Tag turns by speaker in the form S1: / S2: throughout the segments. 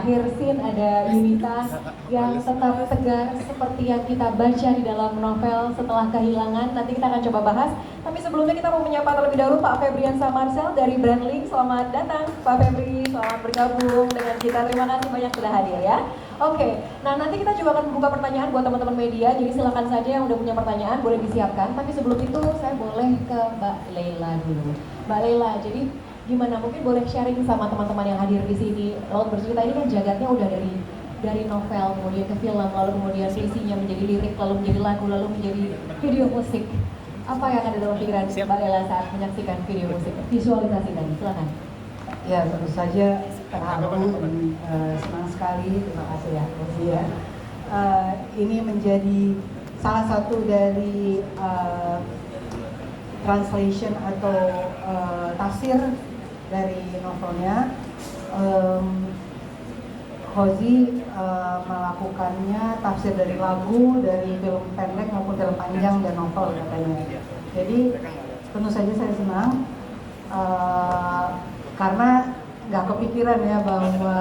S1: akhir scene ada Yunita yang tetap tegar seperti yang kita baca di dalam novel Setelah Kehilangan. Nanti kita akan coba bahas. Tapi sebelumnya kita mau menyapa terlebih dahulu Pak Febriansa Marcel dari Brandlink. Selamat datang Pak Febri, selamat bergabung dengan kita. Terima kasih banyak sudah hadir ya. Oke, nah nanti kita juga akan membuka pertanyaan buat teman-teman media. Jadi silakan saja yang udah punya pertanyaan boleh disiapkan. Tapi sebelum itu saya boleh ke Mbak Leila dulu. Mbak Leila, jadi gimana, mungkin boleh sharing sama teman-teman yang hadir di sini. Laut Bercerita ini kan jagatnya udah dari novel, kemudian ke film, lalu kemudian puisinya menjadi lirik, lalu menjadi lagu, lalu menjadi video musik. Apa yang ada dalam pikiran Mbak Leila saat menyaksikan video musik? Visualisasi tadi, silakan.
S2: Ya, tentu saja terharu dan senang sekali. Terima kasih ya, Rozi ya. Ini menjadi salah satu dari translation atau tafsir dari novelnya. Hozi melakukannya tafsir dari lagu, dari film pendek maupun film panjang dan novel katanya. Jadi tentu saja saya senang karena nggak kepikiran ya bahwa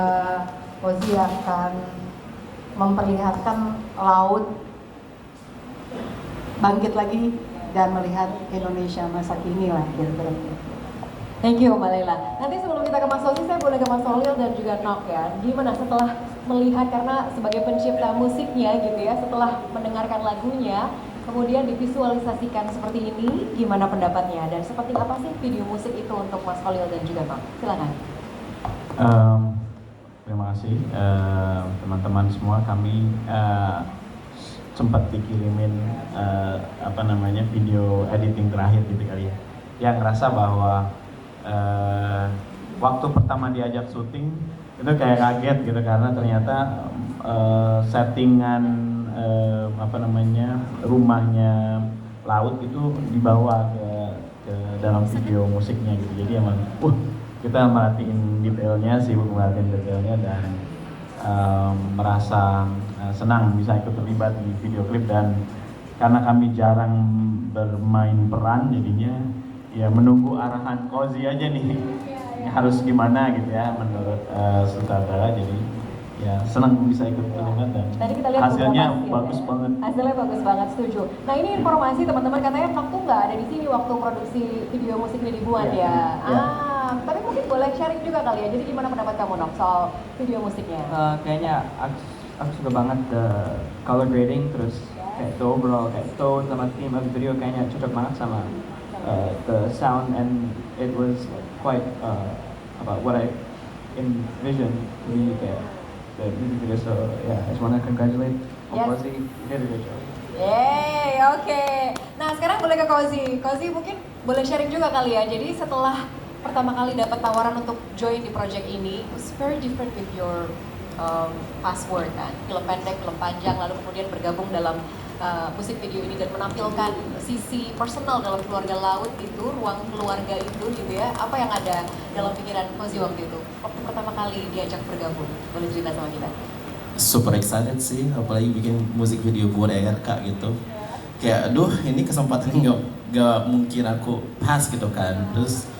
S2: Hozi akan memperlihatkan laut bangkit lagi dan melihat Indonesia masa kini lah kira-kira.
S1: Thank you Mbak Leila. Nanti sebelum kita ke Mas Hozi, saya boleh ke Mas Solil dan juga Nok ya. Gimana setelah melihat, karena sebagai pencipta musiknya gitu ya, setelah mendengarkan lagunya, kemudian divisualisasikan seperti ini, gimana pendapatnya? Dan seperti apa sih video musik itu untuk Mas Solil dan juga Nok? Silakan.
S3: Terima kasih teman-teman semua. Kami sempat dikirimin video editing terakhir gitu kali ya. Yang ngerasa bahwa waktu pertama diajak syuting itu kayak kaget gitu, karena ternyata settingan rumahnya Laut itu dibawa ke dalam video musiknya gitu. Jadi emang kita merhatiin detailnya, sibuk merhatiin detailnya, dan merasa senang bisa ikut terlibat di video klip. Dan karena kami jarang bermain peran, jadinya ya menunggu arahan Kozi aja nih harus gimana gitu ya menurut sutradara. Jadi ya senang bisa ikut terlibat dan
S1: tadi kita lihat
S3: hasilnya
S1: bagus
S3: ya. Banget.
S1: Hasilnya bagus banget, setuju. Nah ini informasi teman-teman, katanya Nok tuh nggak ada di sini waktu produksi video musik ini dibuat ya. Tapi mungkin boleh sharing juga kali ya. Jadi gimana pendapat kamu Nok soal video musiknya?
S4: Kayaknya aku suka banget the color grading, terus kayak the overall kayak tone sama theme of the video kayaknya cocok banget sama the sound, and it was quite about what I envisioned really kayak the music video. So yeah, I just want to congratulate Kozi. You did a good job.
S1: Yeay, oke. Nah sekarang boleh ke Kozi. Kozi mungkin boleh sharing juga kali ya. Jadi setelah pertama kali dapat tawaran untuk join di project ini, it's very different with your past work kan, film pendek, film panjang, lalu kemudian bergabung dalam musik video ini dan menampilkan sisi personal dalam keluarga Laut itu, ruang keluarga itu gitu ya. Apa yang ada dalam pikiran Kozi waktu itu, waktu pertama kali diajak bergabung? Boleh cerita sama kita?
S5: Super excited sih, apalagi bikin musik video buat ERK gitu. Kayak aduh, ini kesempatan gak mungkin aku pass gitu kan. Terus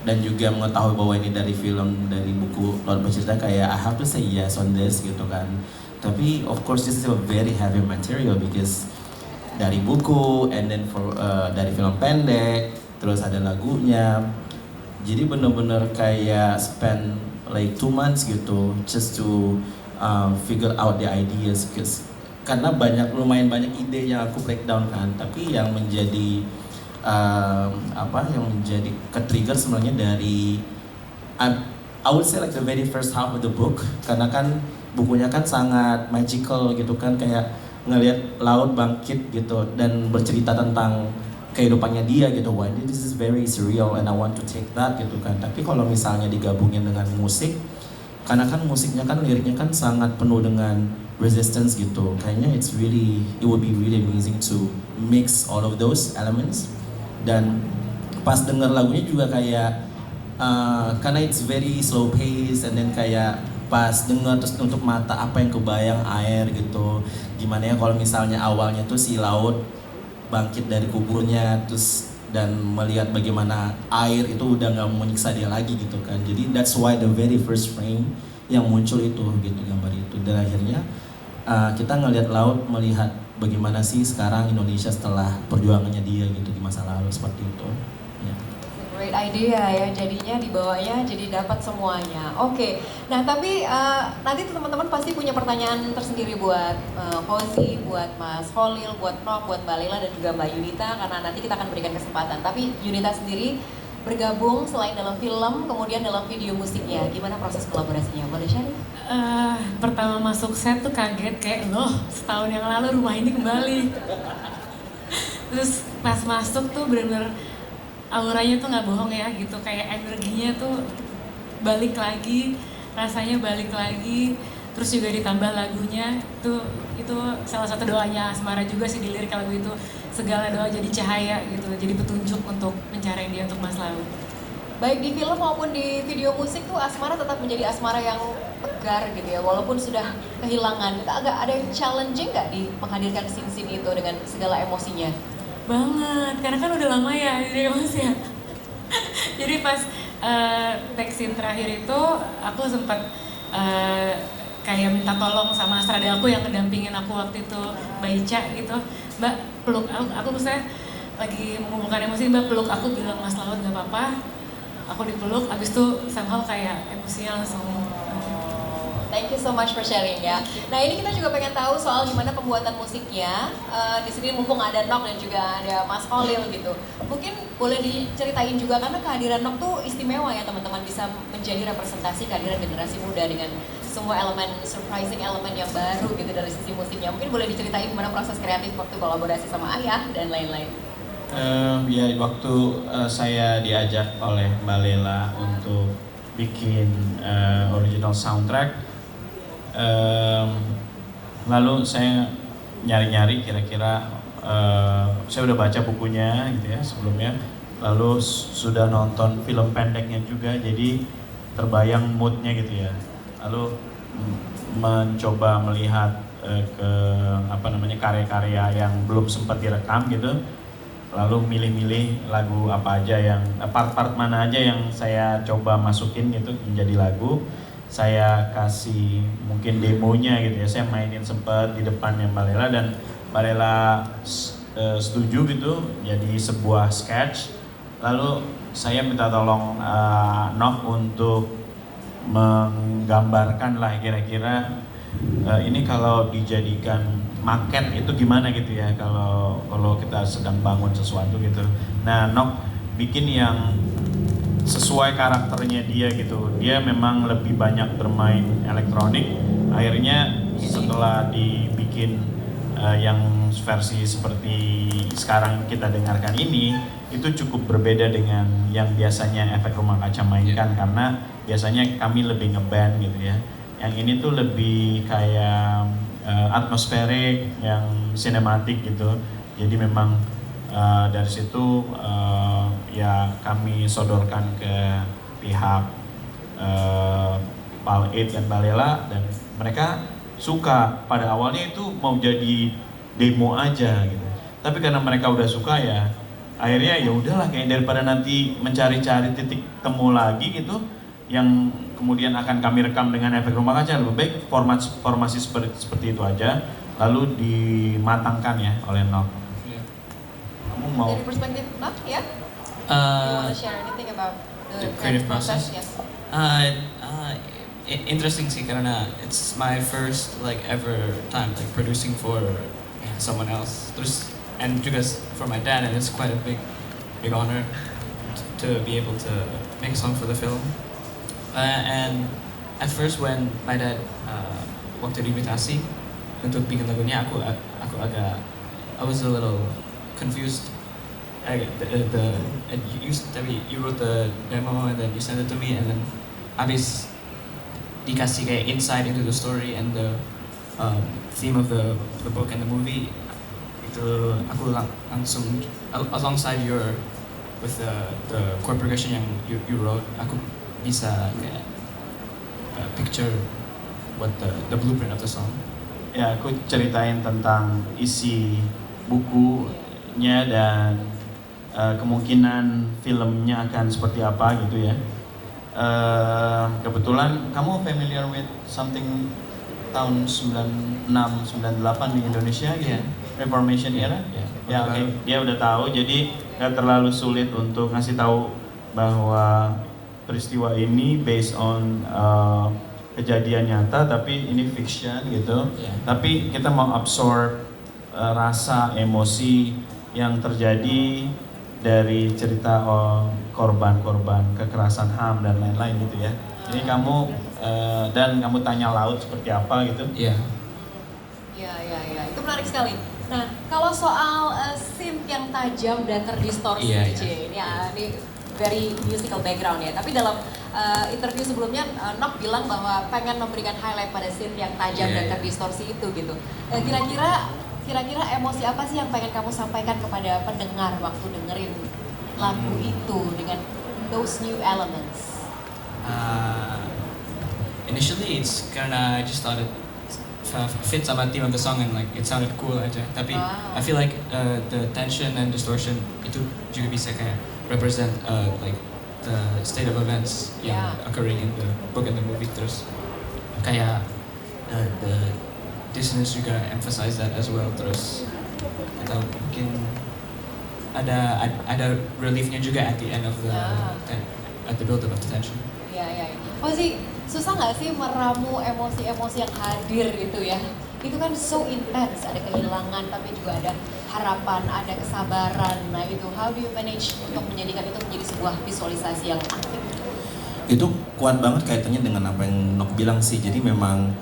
S5: dan juga mengetahui bahwa ini dari film, dari buku Laut Bercerita, kayak I have to say yes on this gitu kan. Tapi of course this is a very heavy material because dari buku and then dari film pendek, terus ada lagunya. Jadi bener-bener kayak spend like 2 months gitu just to figure out the ideas, karena lumayan banyak ide yang aku breakdown kan. Tapi yang menjadi yang menjadi ke-trigger sebenarnya dari I would say like the very first half of the book, karena kan bukunya kan sangat magical gitu kan, kayak ngelihat laut bangkit gitu dan bercerita tentang kehidupannya dia gitu. Wah, this is very surreal and I want to take that gitu kan. Tapi kalau misalnya digabungin dengan musik, karena kan musiknya kan, liriknya kan sangat penuh dengan resistance gitu, kayaknya it would be really amazing to mix all of those elements. Dan pas denger lagunya juga kayak karena it's very slow pace, and then kayak pas denger terus untuk mata apa yang kebayang air gitu. Gimana ya kalau misalnya awalnya tuh si Laut bangkit dari kuburnya terus dan melihat bagaimana air itu udah nggak menyiksa dia lagi gitu kan. Jadi that's why the very first frame yang muncul itu gitu, gambar itu. Dan akhirnya kita ngelihat laut, melihat bagaimana sih sekarang Indonesia setelah perjuangannya dia gitu di masa lalu seperti itu. Ya.
S1: Great idea ya, jadinya dibawanya jadi dapat semuanya. Oke, nah tapi nanti teman-teman pasti punya pertanyaan tersendiri buat Kozi, buat Mas Kholil, buat Nok, buat Mbak Lela dan juga Mbak Yunita, karena nanti kita akan berikan kesempatan. Tapi Yunita sendiri bergabung selain dalam film, kemudian dalam video musiknya. Gimana proses kolaborasinya? Boleh share?
S6: Pertama masuk set tuh kaget, kayak loh setahun yang lalu rumah ini kembali. Terus pas masuk tuh bener-bener auranya tuh nggak bohong ya gitu, kayak energinya tuh balik lagi, rasanya balik lagi. Terus juga ditambah lagunya itu salah satu doanya Asmara juga sih di lirik lagu itu, segala doa jadi cahaya gitu, jadi petunjuk untuk mencari dia untuk masa lalu.
S1: Baik di film maupun di video musik tuh Asmara tetap menjadi Asmara yang tegar gitu ya, walaupun sudah kehilangan. Itu agak ada yang challenging nggak di menghadirkan scene-scene itu dengan segala emosinya?
S6: Banget, karena kan udah lama ya di Mas ya. Jadi pas take scene terakhir itu aku sempat kayak minta tolong sama strada aku yang ngedampingin aku waktu itu, Mbak Ica gitu. Mbak peluk aku misalnya lagi mengumpulkan emosi, Mbak peluk aku, bilang Mas Laut gak apa-apa. Aku dipeluk, abis itu somehow kayak emosinya langsung.
S1: Thank you so much for sharing ya. Nah ini kita juga pengen tahu soal gimana pembuatan musiknya. Di sini mumpung ada Nok dan juga ada Mas Kholil gitu. Mungkin boleh diceritain juga karena kehadiran Nok tuh istimewa ya teman-teman, bisa menjadi representasi kehadiran generasi muda dengan semua elemen surprising, elemen yang baru gitu dari sisi musiknya. Mungkin boleh diceritain gimana proses kreatif waktu kolaborasi sama Ayah dan lain-lain.
S3: Ya waktu saya diajak oleh Mbak Lela untuk bikin original soundtrack. Lalu saya nyari-nyari kira-kira saya udah baca bukunya gitu ya sebelumnya, lalu sudah nonton film pendeknya juga, jadi terbayang moodnya gitu ya. Lalu mencoba melihat ke karya-karya yang belum sempat direkam gitu, lalu milih-milih lagu apa aja yang part-part mana aja yang saya coba masukin gitu menjadi lagu. Saya kasih mungkin demonya gitu ya, saya mainin sempat di depannya Mbak Lela dan Mbak Lela setuju gitu jadi sebuah sketch. Lalu saya minta tolong Nok untuk menggambarkan lah kira-kira ini kalau dijadikan maket itu gimana gitu ya, kalau kita sedang bangun sesuatu gitu. Nah Nok bikin yang sesuai karakternya dia gitu. Dia memang lebih banyak bermain elektronik. Akhirnya setelah dibikin yang versi seperti sekarang kita dengarkan ini, itu cukup berbeda dengan yang biasanya Efek Rumah Kaca mainkan, karena biasanya kami lebih ngeband gitu ya. Yang ini tuh lebih kayak atmosferik, yang sinematik gitu. Jadi memang dari situ ya kami sodorkan ke pihak Pal 8 dan Balela, dan mereka suka. Pada awalnya itu mau jadi demo aja gitu, tapi karena mereka udah suka ya akhirnya ya udahlah, kayak daripada nanti mencari-cari titik temu lagi gitu yang kemudian akan kami rekam dengan Efek Rumah Kaca, lebih baik formasi seperti itu aja lalu dimatangkan ya oleh Nok. Mau
S1: dari perspektif Nok ya? You want to share anything about the
S7: creative process?
S1: Yes.
S7: Interesting sih karena it's my first like ever time like producing for someone else. Terus and juga for my dad, and it's quite a big honor to be able to make a song for the film. And at first when my dad waktu diinvitasi untuk bikin lagunya, aku agak I was a little confused. You wrote the demo and then you sent it to me, and then abis dikasih kayak insight into the story and the theme of the book and the movie, itu aku langsung alongside with the chord progression yang you wrote, aku bisa kayak picture what the blueprint of the song.
S3: Ya, aku ceritain tentang isi bukunya dan kemungkinan filmnya akan seperti apa gitu ya. kebetulan kamu familiar with something tahun 96, 98 di Indonesia gitu?
S7: Yeah.
S3: Reformation era?
S7: Yeah.
S3: Ya oke, dia udah tahu, jadi nggak terlalu sulit untuk ngasih tahu bahwa peristiwa ini based on kejadian nyata, tapi ini fiction gitu.
S7: Yeah.
S3: Tapi kita mau absorb rasa, emosi yang terjadi dari cerita korban-korban kekerasan HAM dan lain-lain gitu ya. Ini kamu dan kamu tanya laut seperti apa gitu.
S7: Yeah.
S1: Ya, itu menarik sekali. Nah, kalau soal scene yang tajam dan terdistorsi,
S7: Iya.
S1: ini very musical background ya. Tapi dalam interview sebelumnya, Nok bilang bahwa pengen memberikan highlight pada scene yang tajam
S7: Iya,
S1: dan
S7: iya.
S1: terdistorsi itu gitu. Kira-kira emosi apa sih yang pengen kamu sampaikan kepada pendengar waktu dengerin lagu itu dengan those new elements?
S7: Initially it's karena I just thought it fit sama theme of the song and like it sounded cool aja. Tapi I feel like the tension and distortion itu juga bisa kayak represent like the state of events yang occurring in the book and the movie. Terus kayak the dissonance juga emphasize that as well. Terus atau mungkin ada reliefnya juga at the end of the at the build up of the tension.
S1: Ya. Oh sih, susah nggak sih meramu emosi-emosi yang hadir gitu ya? Itu kan so intense, ada kehilangan tapi juga ada harapan, ada kesabaran. Nah itu, how do you manage untuk menjadikan itu menjadi sebuah visualisasi yang aktif?
S5: Itu kuat banget kaitannya dengan apa yang Nok bilang sih. Jadi memang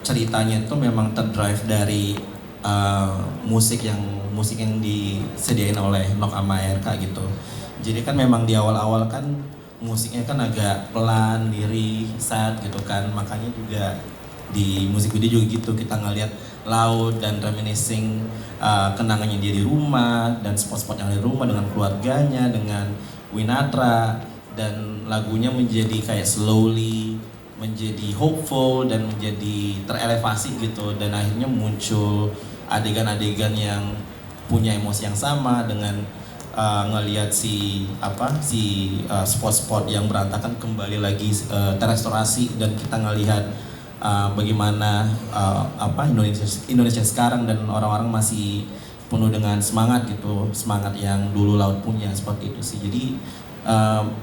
S5: ceritanya itu memang terdrive dari musik yang disediain oleh Nok sama RK gitu. Jadi kan memang di awal-awal kan musiknya kan agak pelan, lirih, sad gitu kan. Makanya juga di musik video juga gitu, kita ngeliat laut dan reminiscing kenangannya dia di rumah dan spot-spot yang ada di rumah dengan keluarganya, dengan Winatra, dan lagunya menjadi kayak slowly menjadi hopeful dan menjadi terelevasi gitu, dan akhirnya muncul adegan-adegan yang punya emosi yang sama dengan ngelihat spot-spot yang berantakan kembali lagi terestorasi, dan kita ngelihat bagaimana Indonesia sekarang dan orang-orang masih penuh dengan semangat gitu, semangat yang dulu laut punya, seperti itu sih. Jadi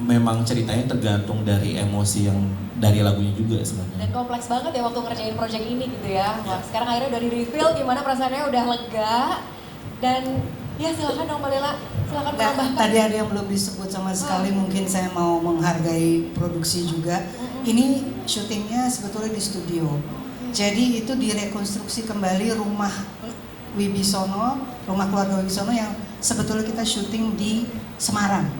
S5: memang ceritanya tergantung dari emosi yang dari lagunya juga sebenarnya.
S1: Dan kompleks banget ya waktu ngerjain project ini gitu ya. Wah, sekarang akhirnya udah di-reveal, gimana perasaannya, udah lega. Dan ya silakan dong Mbak Lela, silakan menambahkan.
S2: Tadi ada yang belum disebut sama sekali, mungkin saya mau menghargai produksi juga. Ini syutingnya sebetulnya di studio. Jadi itu direkonstruksi kembali rumah Wibisono, rumah keluarga Wibisono yang sebetulnya kita syuting di Semarang.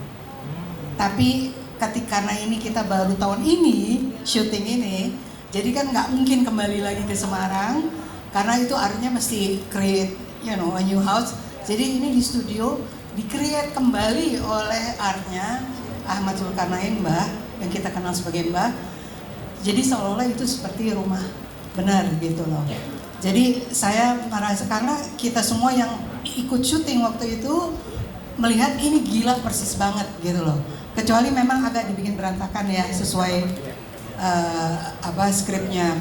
S2: Tapi karena ini kita baru tahun ini syuting ini, jadi kan nggak mungkin kembali lagi ke Semarang karena itu artinya mesti create a new house. Jadi ini di studio di-create kembali oleh artnya Ahmad Zulkarnain, Mbah, yang kita kenal sebagai Mbah. Jadi seolah-olah itu seperti rumah benar gitu loh. Jadi saya merasa, karena kita semua yang ikut syuting waktu itu melihat ini gila persis banget gitu loh. Kecuali memang agak dibikin berantakan ya sesuai skripnya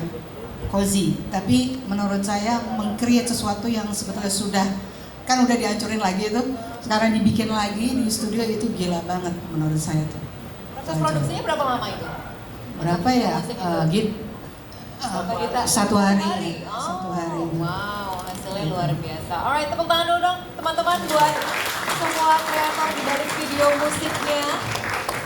S2: Kozi. Tapi menurut saya meng-create sesuatu yang sebetulnya udah dihancurin lagi itu, sekarang dibikin lagi di studio, itu gila banget menurut saya tuh.
S1: Proses produksinya berapa lama itu?
S2: Berapa ya? Satu hari.
S1: Wow, hasilnya luar biasa. Alright, tepuk tangan dulu dong teman-teman buat semua kreator di balik video musiknya.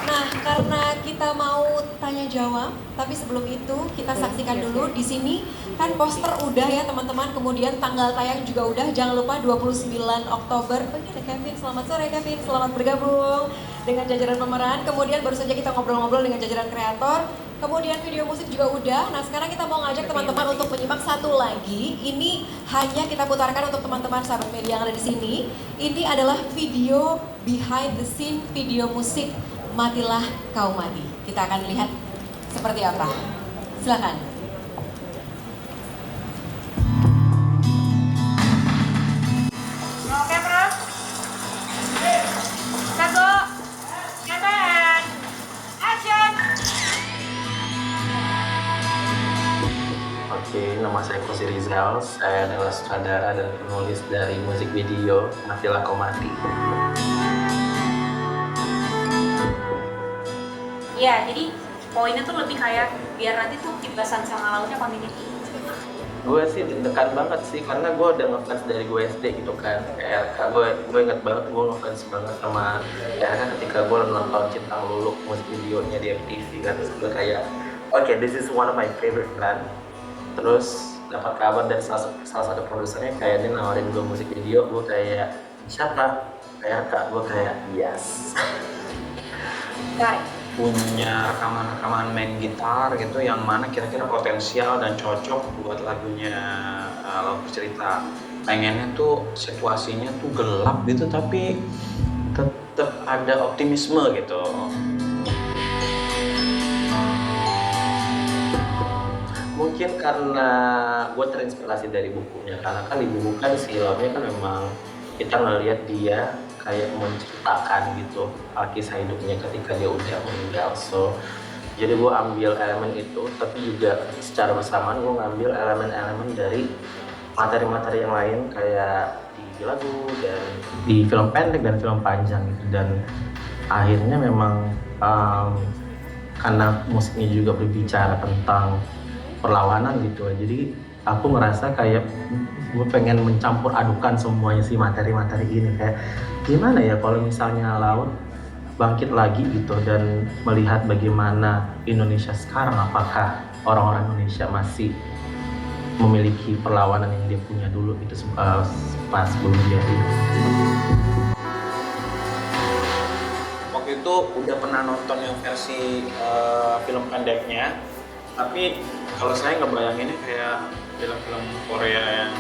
S1: Nah, karena kita mau tanya jawab, tapi sebelum itu kita saksikan dulu di sini kan poster udah ya teman-teman, kemudian tanggal tayang juga udah. Jangan lupa 29 Oktober. Ini ada Kevin, selamat sore Kevin, selamat bergabung dengan jajaran pemeran. Kemudian baru saja kita ngobrol-ngobrol dengan jajaran kreator. Kemudian video musik juga udah. Nah, sekarang kita mau ngajak teman-teman untuk menyimak satu lagi. Ini hanya kita putarkan untuk teman-teman sahabat media yang ada di sini. Ini adalah video behind the scene video musik Matilah Kau Mati. Kita akan lihat seperti apa. Silakan.
S8: Roll camera. Satu. And then action. Fauzi Rizal, saya adalah sutradara dan penulis dari musik video Matilah Kau Mati.
S9: Ya, jadi poinnya tuh lebih kayak biar nanti tuh Kibasan sama Lautnya community.
S8: Gue sih deg-degan banget sih, karena gue udah ngefans dari gue SD gitu kan. Gue inget banget gue ngefans banget sama RK ketika gue nonton Cinta Lulu musik videonya di MTV kan. Terus gue kayak, oke, this is one of my favorite band. Terus dapat kabar dari salah satu produsernya kayak dia nawarin gue musik video, gue kayak, siapa? RK, gue kayak, yes. Punya rekaman main gitar gitu yang mana kira-kira potensial dan cocok buat lagunya Laut Bercerita. Pengennya tuh situasinya tuh gelap gitu tapi tetap ada optimisme gitu. Mungkin karena gue terinspirasi dari bukunya, karena kan di buku kan si Lautnya kan memang kita ngelihat dia kayak menceritakan gitu kisah hidupnya ketika dia udah meninggal. So jadi gue ambil elemen itu, tapi juga secara bersamaan gue ngambil elemen-elemen dari materi-materi yang lain kayak di lagu dan di film pendek dan film panjang gitu. Dan akhirnya memang karena musiknya juga berbicara tentang perlawanan gitu, jadi aku ngerasa kayak gue pengen mencampur adukan semuanya si materi-materi ini. Kayak gimana ya kalau misalnya laut bangkit lagi gitu dan melihat bagaimana Indonesia sekarang, apakah orang-orang Indonesia masih memiliki perlawanan yang dia punya dulu itu pas sebelum dia hidup. Waktu itu udah pernah nonton yang versi film pendeknya, tapi kalau saya ngebayanginnya kayak film-film Korea yang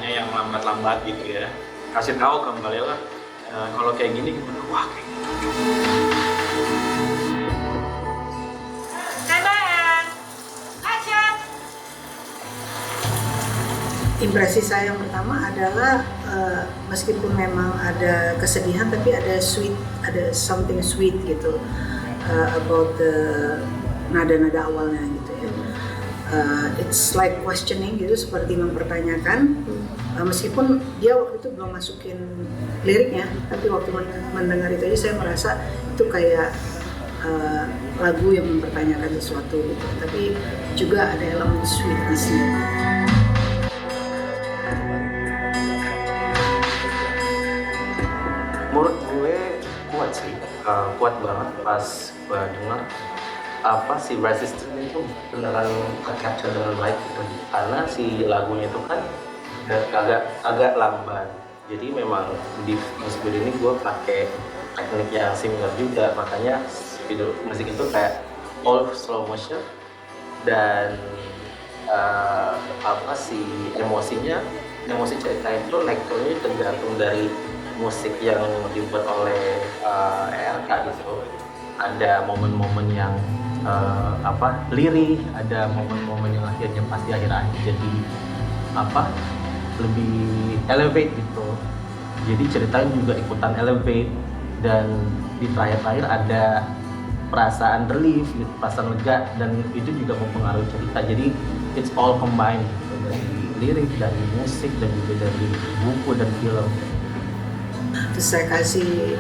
S8: yang lambat-lambat gitu ya. Kasih tahu ke Mbak Lela, kalau kayak gini gimana? Wah, kayak gitu.
S2: Impresi saya yang pertama adalah meskipun memang ada kesedihan tapi ada something sweet gitu about the nada-nada awalnya gitu ya. It's like questioning gitu, seperti mempertanyakan meskipun dia waktu itu belum masukin liriknya, tapi waktu mendengar itu aja saya merasa itu kayak lagu yang mempertanyakan sesuatu gitu. Tapi juga ada elemen sweetness-nya.
S8: Menurut gue kuat sih, kuat banget pas gue dengar si Resistance itu beneran capture dengan baik gitu. Karena si lagunya itu kan agak lamban, jadi memang di musik video ini gue pakai teknik yang similar juga, makanya video musik itu kayak all slow motion dan emosi cerita itu lekturnya tergantung dari musik yang dibuat oleh ERK gitu. Ada momen-momen yang lirih, ada momen-momen yang akhirnya pasti akhir-akhir jadi lebih elevate gitu. Jadi ceritanya juga ikutan elevate, dan di terakhir-terakhir ada perasaan relief, gitu, perasaan lega, dan itu juga mempengaruhi cerita. Jadi it's all combined gitu, dari lirik, dari musik, dan juga dari buku dan film.
S2: Terus saya kasih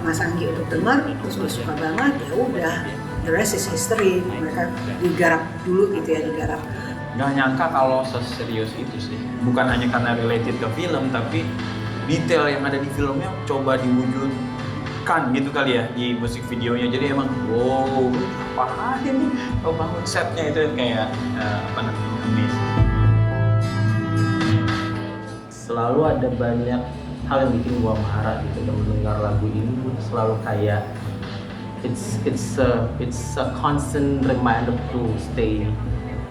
S2: Mas Anggi untuk dengar, terus gue suka banget, ya udah, the rest is history. Mereka digarap dulu gitu ya, digarap.
S3: Nggak nyangka kalau seserius itu sih. Bukan hanya karena related ke film, tapi detail yang ada di filmnya coba diwujudkan gitu kali ya di musik videonya. Jadi emang wow, apa aja nih kalau bangun setnya itu kayak amazing.
S8: Selalu ada banyak hal yang bikin gua marah gitu, dan mendengar lagu ini gua selalu kayak it's a constant reminder to stay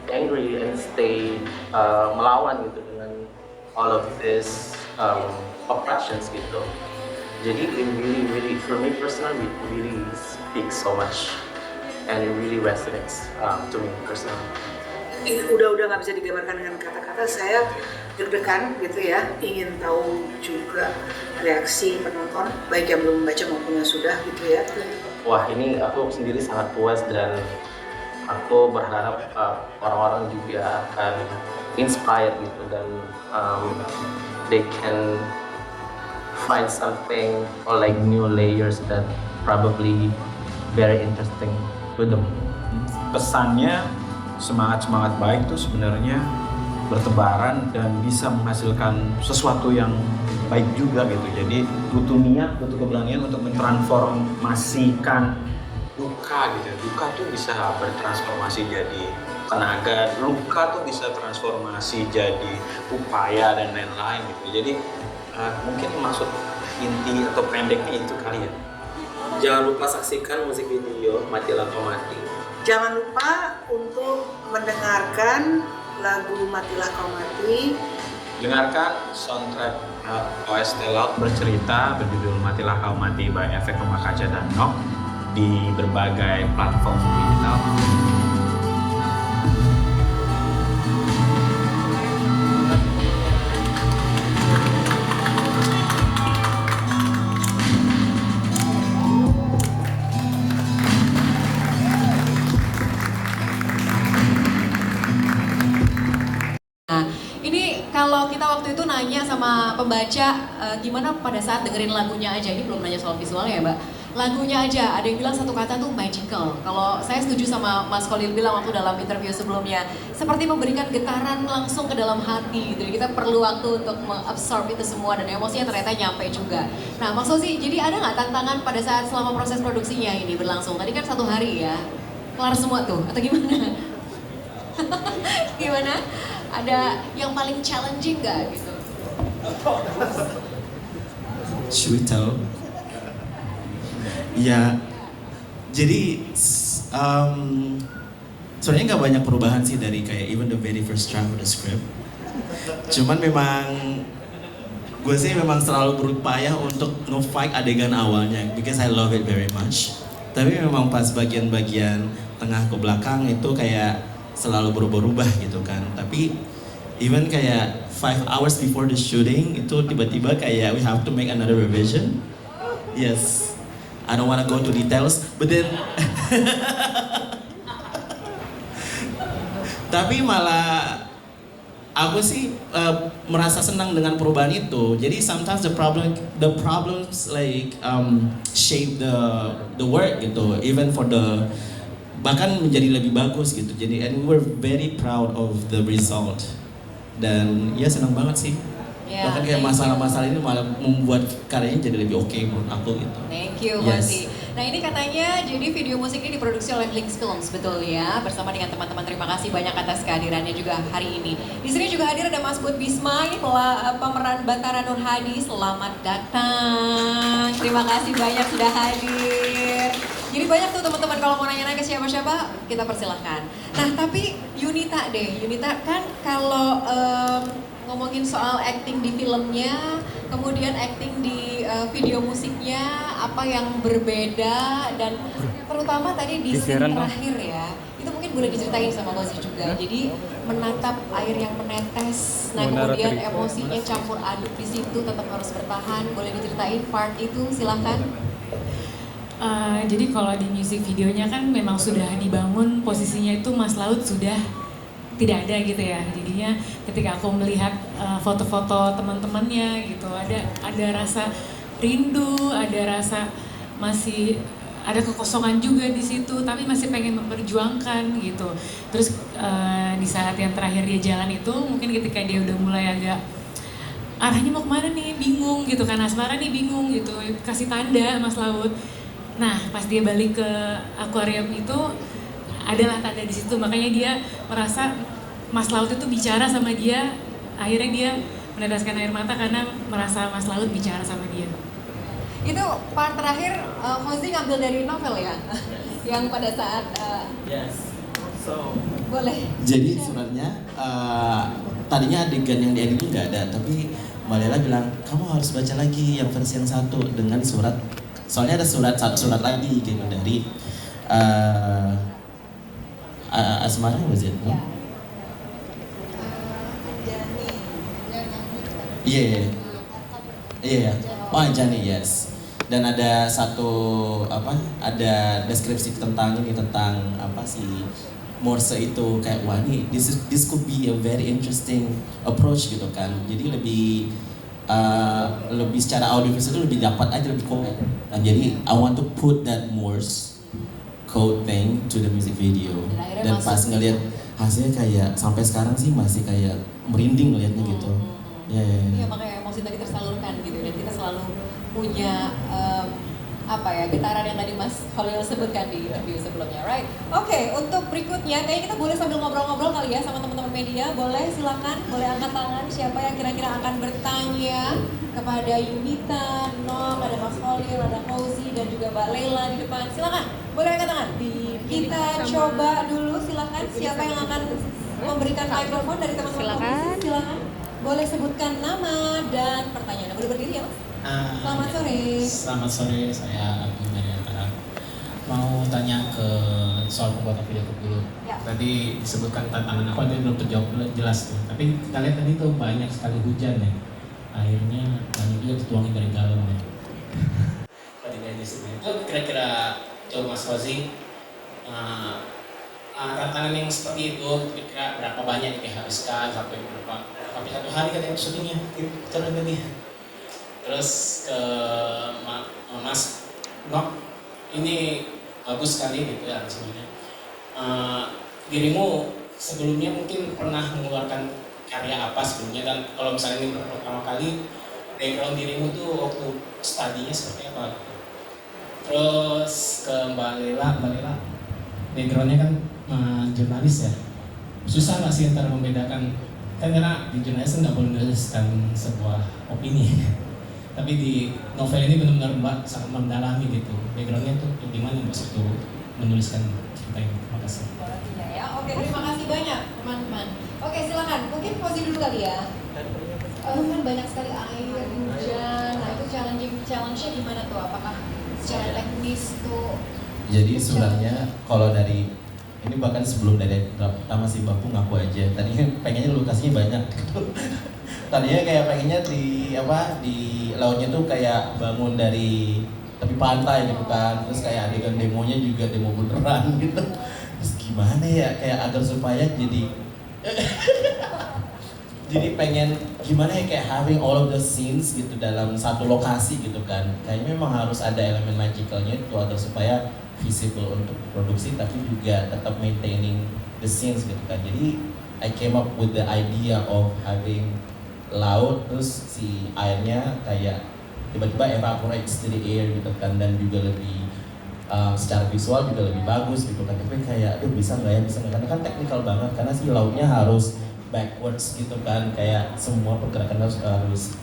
S8: angry and stay melawan gitu dengan all of this oppressions gitu. Jadi it really for me personally it really speaks so much and it really resonates to me personally.
S2: Udah nggak bisa digambarkan dengan kata-kata. Saya deg-degan gitu ya, ingin tahu juga reaksi penonton, baik yang belum membaca maupun yang sudah gitu ya.
S8: Wah, ini aku sendiri sangat puas dan aku berharap orang-orang juga akan inspired gitu dan they can find something or like new layers that probably very interesting to them.
S3: Pesannya semangat baik tuh sebenarnya bertebaran dan bisa menghasilkan sesuatu yang baik juga gitu. Jadi butuh niat, butuh keberanian untuk mentransformasikan duka gitu. Duka tuh bisa bertransformasi jadi tenaga, luka tuh bisa transformasi jadi upaya dan lain-lain gitu. Jadi mungkin maksud inti atau pendeknya itu kali ya.
S8: Jangan lupa saksikan musik video Matilah Kau Mati.
S2: Jangan lupa untuk mendengarkan lagu Matilah Kau Mati.
S3: Dengarkan soundtrack OST Laut bercerita berjudul Matilah Kau Mati by Efek Rumah Kaca dan Nok di berbagai platform digital.
S1: Kalau kita waktu itu nanya sama pembaca gimana pada saat dengerin lagunya aja, ini belum nanya soal visualnya ya Mbak, lagunya aja ada yang bilang satu kata tuh magical. Kalau saya setuju sama Mas Khalil bilang waktu dalam interview sebelumnya, seperti memberikan getaran langsung ke dalam hati. Jadi kita perlu waktu untuk mengabsorb itu semua dan emosinya ternyata nyampe juga. Nah Mas Ozi, jadi ada nggak tantangan pada saat selama proses produksinya ini berlangsung? Tadi kan 1 hari ya, kelar semua tuh atau gimana? Gimana? Ada yang paling challenging gak gitu?
S5: Should we tell? Ya, jadi sebenarnya nggak banyak perubahan sih dari kayak even the very first draft of the script. Cuman memang gue sih memang selalu berupaya untuk nge-fight adegan awalnya because I love it very much. Tapi memang pas bagian-bagian tengah ke belakang itu kayak selalu berubah-ubah gitu kan. Tapi even kayak 5 hours before the shooting itu tiba-tiba kayak we have to make another revision. Yes, I don't wanna go to details, but then tapi malah aku sih merasa senang dengan perubahan itu. Jadi sometimes the problems like shape the work gitu, even for the bahkan menjadi lebih bagus gitu. Jadi and we were very proud of the result. Dan ya senang banget sih.
S1: Yeah,
S5: bahkan kayak masalah-masalah ini malah membuat karyanya jadi lebih oke menurut aku gitu.
S1: Thank you,
S5: Yes.
S1: Ozi. Nah ini katanya jadi video musik ini diproduksi oleh Links Films, betul ya? Bersama dengan teman-teman, terima kasih banyak atas kehadirannya juga hari ini. Di sini juga hadir ada Mas Bud Bisma, ini pemeran Batara Nur Hadi, selamat datang. Terima kasih banyak sudah hadir. Jadi banyak tuh teman-teman kalau mau nanya-nanya ke siapa-siapa, kita persilahkan. Nah tapi Yunita deh, Yunita kan kalau ngomongin soal acting di filmnya, kemudian acting di video musiknya, apa yang berbeda dan terutama tadi di scene terakhir ya, itu mungkin boleh diceritain sama Gozi juga. Jadi menatap air yang menetes, nah kemudian emosinya campur aduk di situ, tetap harus bertahan. Boleh diceritain part itu, silahkan.
S6: Jadi kalau di music videonya kan memang sudah dibangun posisinya itu Mas Laut sudah tidak ada gitu ya. Jadinya ketika aku melihat foto-foto teman-temannya gitu, ada rasa rindu, ada rasa masih ada kekosongan juga di situ, tapi masih pengen memperjuangkan gitu. Terus di saat yang terakhir dia jalan itu, mungkin ketika dia udah mulai agak arahnya mau kemana nih, bingung gitu kan, asmara nih bingung gitu, kasih tanda Mas Laut. Nah pas dia balik ke akuarium itu adalah tanda di situ, makanya dia merasa Mas Laut itu bicara sama dia, akhirnya dia meneteskan air mata karena merasa Mas Laut bicara sama dia.
S1: Itu part terakhir Hozi ngambil dari novel ya, yang pada saat
S5: Yes. So
S1: boleh.
S5: jadi sebenarnya tadinya adegan yang diedit itu nggak ada, tapi Mbak Lela bilang kamu harus baca lagi yang versi yang satu dengan surat. Soalnya ada surat lagi gitu dari Asmara was it? Iya. Iya. Oh Anjani, yes. Dan ada satu ada deskripsi tentang ini, tentang apa sih Morse itu kayak wah nih this could be a very interesting approach gitu kan. Jadi lebih secara audiovisual itu lebih dapat aja, lebih kok. Nah, jadi I want to put that Morse code thing to the music video. Dan pas ngelihat hasilnya kayak sampai sekarang sih masih kayak merinding ngelihatnya gitu.
S1: Iya, makanya emosi tadi tersalurkan gitu, dan kita selalu punya getaran yang tadi Mas Holil sebutkan di interview sebelumnya, right? Oke, untuk berikutnya kayaknya kita boleh sambil ngobrol-ngobrol kali ya sama teman-teman media. Boleh, silakan, boleh angkat tangan siapa yang kira-kira akan bertanya kepada Yunita, Nok, ada Mas Holil, ada Fauzi, dan juga Mbak Leila di depan. Silakan, boleh angkat tangan. Kita coba dulu, silakan siapa yang akan memberikan mikrofon dari teman-teman komisi, silakan. Boleh sebutkan nama dan pertanyaan. Boleh berdiri ya, Mas? Selamat sore.
S10: Selamat sore, saya Agung dari Antara. Mau tanya ke soal pembuatan video klip dulu.
S1: Ya.
S10: Tadi disebutkan tantangan apa, tadi belum terjawab jelas tuh. Tapi kita lihat tadi tuh banyak sekali hujan ya. Akhirnya banyak juga dituangin dari galon ya. Tadi dari sini. Itu kira-kira coba Mas Fauzi, tantangan yang seperti itu kira-kira berapa banyak yang dihabiskan sampai berapa? Sampai 1 hari katanya syutingnya, cara tadi. Terus ke Mas Nok, ini bagus sekali gitu ya sebenarnya. Dirimu sebelumnya mungkin pernah mengeluarkan karya apa sebelumnya, dan kalau misalnya ini pertama kali, background dirimu tuh waktu studinya seperti apa? Terus ke Mbak Lela, backgroundnya kan jurnalis ya. Susah nggak sih antara membedakan, kan karena di jurnalis nggak boleh menuliskan sebuah opini. Tapi di novel ini benar-benar Mbak sangat mendalami gitu. Backgroundnya tuh gimana Mbak waktu menuliskan cerita ini? Terima kasih.
S1: Ya, oke, terima kasih banyak teman-teman. Oke, silakan. Mungkin posisi dulu kali ya. Kan banyak sekali air, hujan. Nah, itu challenge-nya gimana tuh? Apakah secara teknis tuh?
S5: Jadi sebenarnya kalau dari ini bahkan sebelum dari pertama si Bapu ngaku aja, tadinya pengennya lokasinya banyak gitu. Tadinya kayak pengennya di lautnya tuh kayak bangun dari tepi pantai gitu kan, terus kayak adegan demonya juga demo beneran gitu. Terus gimana ya, kayak agar supaya jadi pengen gimana ya, kayak having all of the scenes gitu dalam satu lokasi gitu kan. Kayaknya memang harus ada elemen magicalnya itu agar supaya visible untuk produksi tapi juga tetap maintaining the scenes gitu kan. Jadi I came up with the idea of having laut, terus si airnya kayak tiba-tiba evaporates to the air gitu kan, dan juga lebih secara visual juga lebih bagus gitu kan. Tapi kayak aduh bisa nggak ya, karena kan teknikal banget, karena si lautnya harus backwards gitu kan, kayak semua pergerakan harus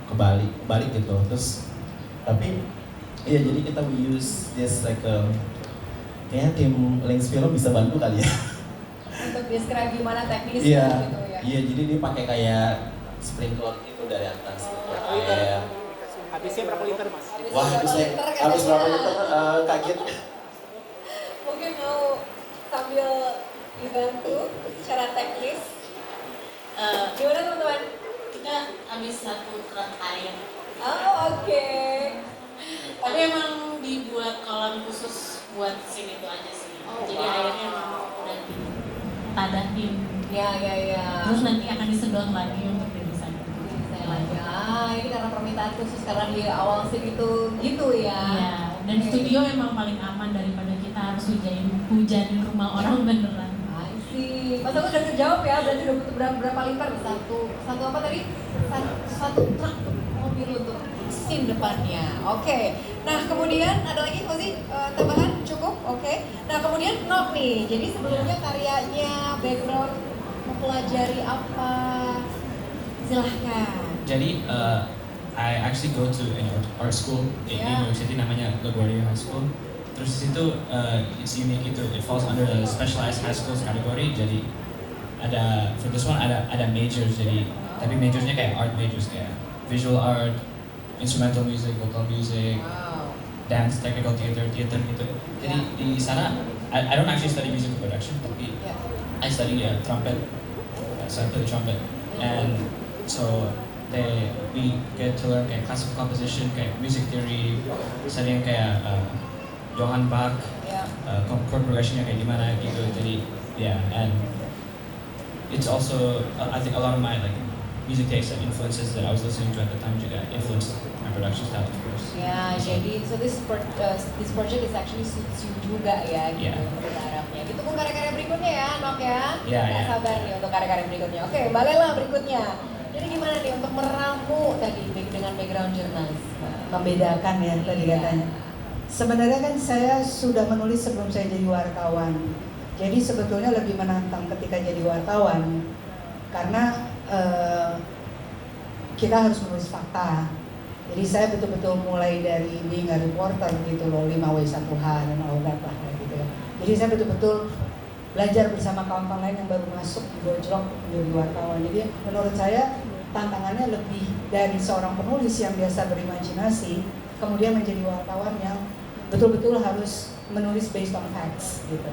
S5: kebalik gitu. Terus tapi iya, jadi kita use this like kayaknya tim Links Film bisa bantu kali ya
S1: Untuk describe gimana teknisnya gitu ya.
S5: Iya, jadi dia pakai kayak sprinkler itu dari atas gitu. Kayak
S10: Habisnya berapa liter Mas?
S5: wah, habis berapa liter kaget.
S1: Mungkin mau sambil dibantu secara teknis. Gimana teman-teman?
S6: Kita habis 1 truk air.
S1: Oh, oke.
S6: Tapi emang dibuat kolam khusus buat scene itu aja sih.
S1: Oh,
S6: jadi
S1: wow.
S6: airnya emang udah ditadahin.
S1: Ya.
S6: Terus nanti akan disedot lagi untuk didesain.
S1: Saya lagi. Ini karena permintaan khusus karena di awal scene itu gitu ya.
S6: Iya. Dan studio emang paling aman daripada kita harus hujanin rumah orang beneran.
S1: I see. Mas aku udah terjawab ya. Berarti udah butuh berapa liter? Satu apa tadi? Satu truk mobil untuk scene depannya. Oke. Nah kemudian ada lagi Fauzi tambahan cukup. Oke. Nah kemudian Nok nih. Jadi sebelumnya karyanya background mempelajari apa? Silahkan.
S7: Jadi I actually go to an art school in New York City, namanya LaGuardia High School. Terus di situ it's unique, it falls under the specialized high schools category. Jadi ada for this one ada majors, jadi tapi majorsnya kayak art majors, kayak visual art, instrumental music, vocal music, dance, technical theater gitu. Jadi di sana I don't actually study music production, tapi I study trumpet, so I play the trumpet, and so we get to learn kayak classical composition, kayak music theory, studying kayak Johann Bach, chord progressionnya kayak gimana gitu. Jadi Yeah, and it's also I think a lot of my like music tastes and influences that I was listening to at the time juga influenced my production style of course.
S1: Ya, jadi so this project is actually suits you juga ya, gitu
S7: Yeah.
S1: berharapnya. Ditunggu karya-karya berikutnya ya, Nok ya.
S7: Yeah,
S1: Nggak
S7: yeah.
S1: sabar nih untuk karya-karya berikutnya. Oke, Mbak Lela berikutnya. Jadi gimana nih untuk meramu tadi dengan background jurnalis?
S2: Membedakan ya tadi katanya. Sebenarnya kan saya sudah menulis sebelum saya jadi wartawan. Jadi sebetulnya lebih menantang ketika jadi wartawan karena kita harus menulis fakta. Jadi saya betul-betul mulai dari being a reporter gitu loh, 5W1H dan all that lah gitu ya. Jadi saya betul-betul belajar bersama kawan-kawan lain yang baru masuk di Gojlok menjadi wartawan. Jadi menurut saya tantangannya lebih dari seorang penulis yang biasa berimajinasi, kemudian menjadi wartawan yang betul-betul harus menulis based on facts gitu.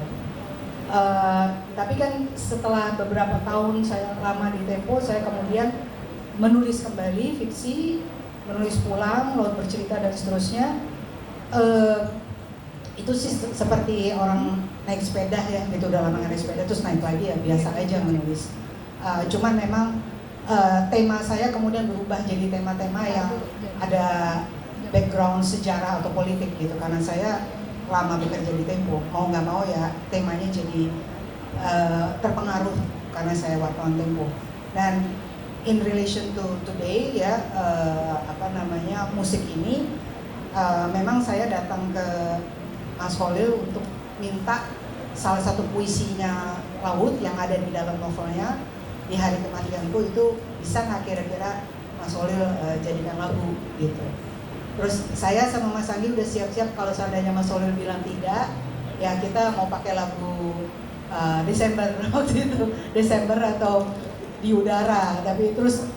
S2: Tapi kan setelah beberapa tahun saya lama di Tempo, saya kemudian menulis kembali fiksi, menulis pulang, lalu bercerita dan seterusnya. Itu sih seperti orang naik sepeda ya, gitu udah lama naik sepeda terus naik lagi ya biasa aja menulis. Cuman memang tema saya kemudian berubah jadi tema-tema yang ada background sejarah atau politik gitu, karena saya lama bekerja di Tempo, mau nggak mau ya temanya jadi terpengaruh karena saya wartawan Tempo. Dan in relation to today ya, musik ini memang saya datang ke Mas Holil untuk minta salah satu puisinya Laut yang ada di dalam novelnya Di Hari Kematianku itu bisa nggak kira-kira Mas Holil jadikan lagu gitu. Terus saya sama Mas Andi udah siap-siap kalau seandainya Mas Holil bilang tidak, ya kita mau pakai lagu Desember waktu itu, Desember atau Di Udara. Tapi terus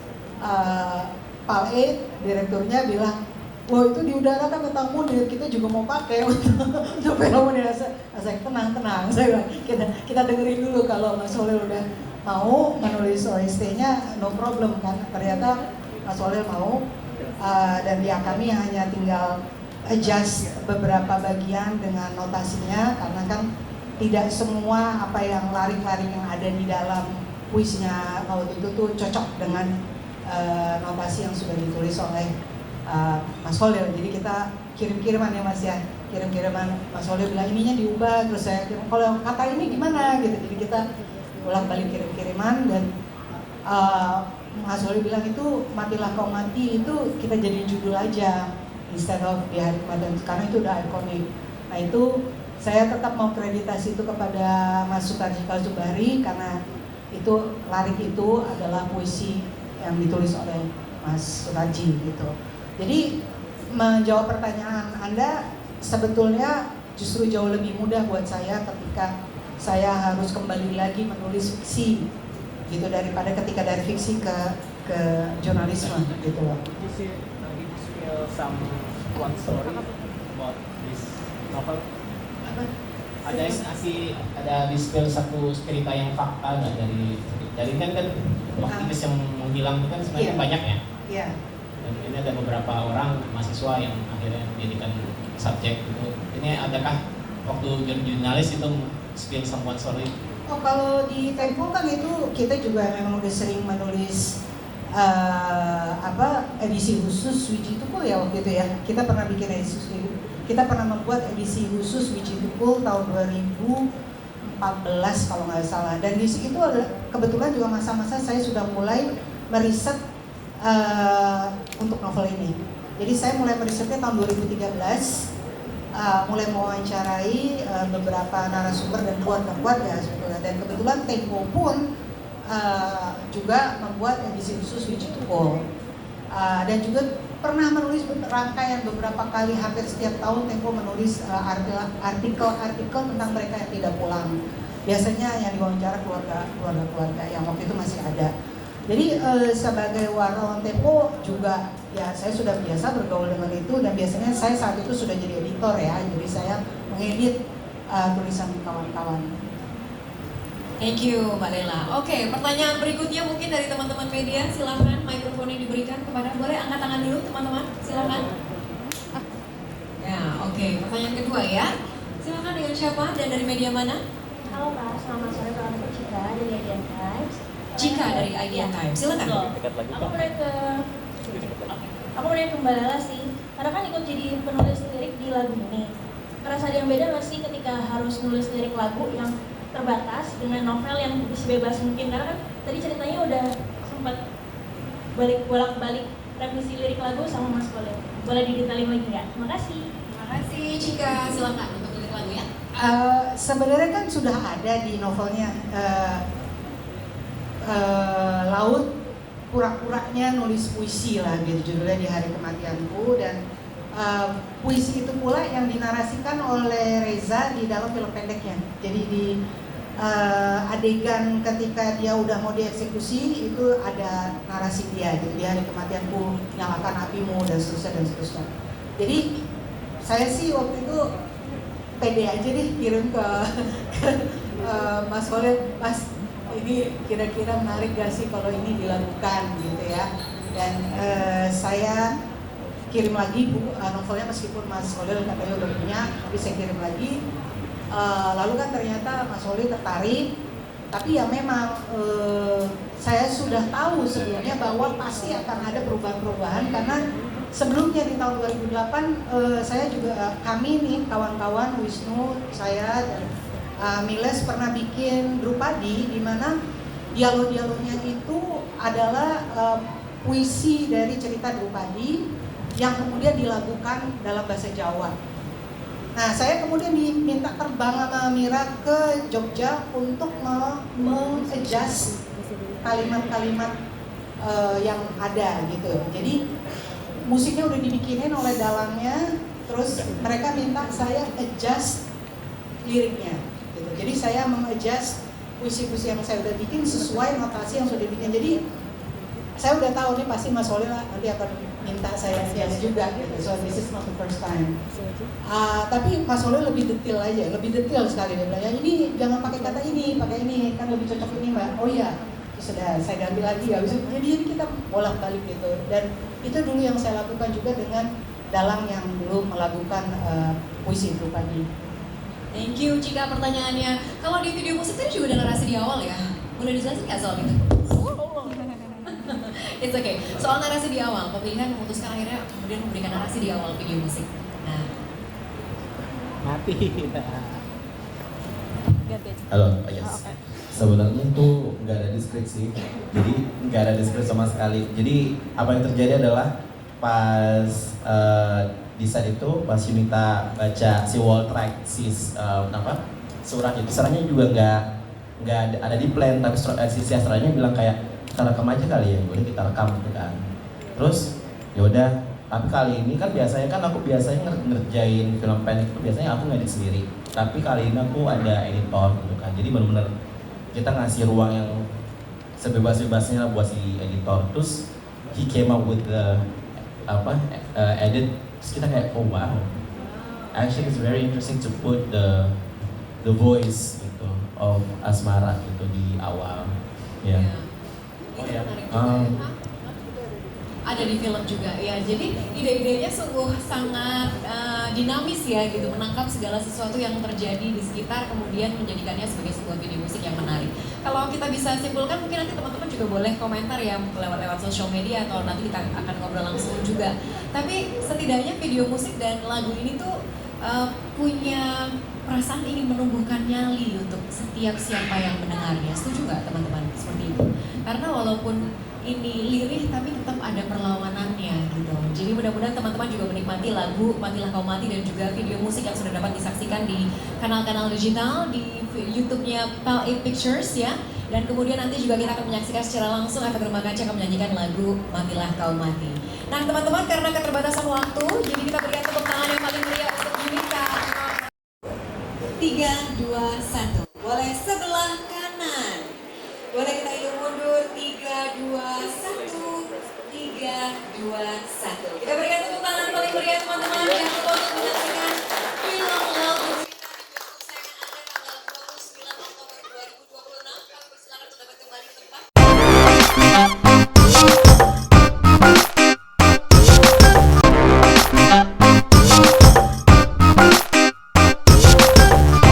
S2: Pal E, direkturnya bilang, wah itu Di Udara kan tentang Munir, kita juga mau pakai untuk film Munir. Saya tenang, saya bilang kita dengerin dulu kalau Mas Holil udah mau menulis OST-nya, no problem kan. Ternyata Mas Holil mau. Dan ya kami hanya tinggal adjust beberapa bagian dengan notasinya, karena kan tidak semua apa yang larik-larik yang ada di dalam puisinya Laut itu tuh cocok dengan notasi yang sudah ditulis oleh Mas Holil. Jadi kita kirim-kiriman ya Mas ya, kirim-kiriman. Mas Holil bilang ininya diubah, terus saya kirim kalau kata ini gimana gitu. Jadi kita ulang-balik kirim-kiriman dan Mas Holil bilang itu Matilah Kau Mati itu kita jadi judul aja instead of Di Hari Kematian, karena itu udah ikonik. Nah itu saya tetap mau kreditasi itu kepada Mas Sukarji Kalsubari karena itu larik itu adalah puisi yang ditulis oleh Mas Sukarji gitu. Jadi menjawab pertanyaan Anda sebetulnya justru jauh lebih mudah buat saya ketika saya harus kembali lagi menulis fiksi gitu daripada ketika dari fiksi ke jurnalisme gitu loh.
S10: Did you feel some one story about this novel? Ada di spill satu cerita yang fakta nggak dari kan aktivis yang menghilang itu kan sebenarnya banyak ya.
S2: Iya.
S10: Dan ini ada beberapa orang mahasiswa yang akhirnya menjadikan subjek itu. Ini adakah waktu jurnalis itu spill some one story?
S2: Oh kalau di Tempo kan itu kita juga memang udah sering menulis edisi khusus Wiji Tukul ya waktu itu ya. Kita pernah bikin edisi khusus. Kita pernah membuat edisi khusus Wiji Tukul tahun 2014 kalau nggak salah. Dan di situ ada kebetulan juga masa-masa saya sudah mulai meriset untuk novel ini. Jadi saya mulai merisetnya tahun 2013. Mulai mewawancarai beberapa narasumber dan keluarga sebetulnya. Dan kebetulan Tempo pun juga membuat edisi khusus Wiji Tukul. Dan juga pernah menulis rangkaian beberapa kali, hampir setiap tahun Tempo menulis artikel-artikel tentang mereka yang tidak pulang. Biasanya yang diwawancara keluarga yang waktu itu masih ada. Jadi sebagai wartawan Tempo juga ya saya sudah biasa bergaul dengan itu, dan biasanya saya saat itu sudah jadi editor ya, jadi saya mengedit tulisan kawan-kawan.
S1: Thank you Mbak Lela. Oke, pertanyaan berikutnya mungkin dari teman-teman media, silahkan mikrofonnya diberikan kepada, boleh angkat tangan dulu teman-teman, silahkan. Ya, oke, pertanyaan kedua ya. Silahkan dengan siapa dan dari media mana?
S11: Halo Kak, selamat sore. Aku Cika dari Idea Times.
S1: Cika dari Idea Times, silakan.
S11: Aku mulai ke Mbak Lala sih, karena kan ikut jadi penulis lirik di lagu ini. Ngerasa ada yang beda nggak sih ketika harus nulis lirik lagu yang terbatas dengan novel yang sebebas mungkin? Karena kan tadi ceritanya udah sempat bolak-balik revisi lirik lagu sama Mas Boleh. Boleh didetailin lagi nggak? Terima kasih.
S1: Terima kasih Cika, silakan untuk lirik lagu ya.
S2: Sebenarnya kan sudah ada di novelnya Laut pura-puranya nulis puisi lah gitu judulnya di hari kematianku, dan puisi itu pula yang dinarasikan oleh Reza di dalam film pendeknya. Jadi di adegan ketika dia udah mau dieksekusi itu ada narasi dia gitu, di hari kematianku nyalakan apimu dan seterusnya. Jadi saya sih waktu itu pede aja deh kirim ke Mas Holil, Mas ini kira-kira menarik gak sih kalau ini dilakukan gitu ya. Dan saya kirim lagi novelnya, meskipun Mas Holil katanya udah punya, tapi saya kirim lagi. Lalu kan ternyata Mas Holil tertarik, tapi ya memang saya sudah tahu sebelumnya bahwa pasti akan ada perubahan-perubahan, karena sebelumnya di tahun 2008 saya juga, kami nih kawan-kawan Wisnu, saya dan Miles pernah bikin Drupadi di mana dialog-dialognya itu adalah puisi dari cerita Drupadi yang kemudian dilakukan dalam bahasa Jawa. Nah, saya kemudian diminta terbang sama Mira ke Jogja untuk meng-adjust kalimat-kalimat yang ada gitu. Jadi musiknya udah dibikinin oleh dalangnya, terus mereka minta saya adjust liriknya gitu. Jadi saya meng-adjust puisi-puisi yang saya udah bikin sesuai notasi yang sudah dibikin. Jadi saya udah tahu nih pasti Mas Holil nanti akan minta saya adjust juga gitu. So this is not the first time. Tapi Mas Holil lebih detail aja, lebih detail sekali dia bilang, ya ini jangan pakai kata ini, pakai ini, kan lebih cocok ini Mbak. Oh iya, sudah saya ganti lagi ya. Jadi kita bolak-balik gitu. Dan itu dulu yang saya lakukan juga dengan dalang yang dulu melakukan puisi itu pagi.
S1: Thank you Cika pertanyaannya. Kalau di video musik tadi juga ada narasi di awal ya. Boleh dijelasin nggak soal itu? It's okay. Soal narasi di awal, pemilihan memutuskan akhirnya kemudian memberikan narasi di awal video musik. Nah.
S10: Mati.
S5: Halo, yes. Sebenarnya itu nggak ada deskripsi, jadi nggak ada deskripsi sama sekali. Jadi apa yang terjadi adalah pas di saat itu pas Yunita baca si wall track, surahnya juga nggak ada di plan, tapi si sastranya bilang kayak kita rekam aja kali ya, boleh kita rekam gitu kan. Terus yaudah, tapi kali ini kan biasanya kan aku ngerjain film pendek itu biasanya aku ngedit sendiri, tapi kali ini aku ada editor gitu kan. Jadi benar-benar kita ngasih ruang yang sebebas-bebasnya buat si editor. Terus he came up with the edit. Terus kita kayak oh wow, actually it's very interesting to put the voice gitu of Asmara gitu di awal ya. Yeah. Oh ya.
S1: Ada di film juga ya. Jadi ide-idenya sungguh sangat dinamis ya gitu, menangkap segala sesuatu yang terjadi di sekitar kemudian menjadikannya sebagai sebuah video musik yang menarik. Kalau kita bisa simpulkan, mungkin nanti teman-teman juga boleh komentar ya lewat sosial media atau nanti kita akan ngobrol langsung juga. Tapi setidaknya video musik dan lagu ini tuh punya perasaan ingin menumbuhkan nyali untuk setiap siapa yang mendengarnya. Setuju nggak teman-teman seperti itu? Karena walaupun ini lirih tapi tetap ada perlawanannya gitu. Jadi mudah-mudahan teman-teman juga menikmati lagu Matilah Kau Mati dan juga video musik yang sudah dapat disaksikan di kanal-kanal digital di YouTube-nya Pal 8 Pictures ya. Dan kemudian nanti juga kita akan menyaksikan secara langsung efek rumah kaca akan menyanyikan lagu Matilah Kau Mati. Nah teman-teman, karena keterbatasan waktu, jadi kita berikan tepuk tangan yang paling meriah untuk Yunita. 3, 2, 1. Boleh sebelah kanan. Boleh kita hitung mundur. 3, 2, 1. 3, 2, 1. Kita berikan tepuk tangan paling meriah teman-teman. Jangan lupa untuk menyaksikan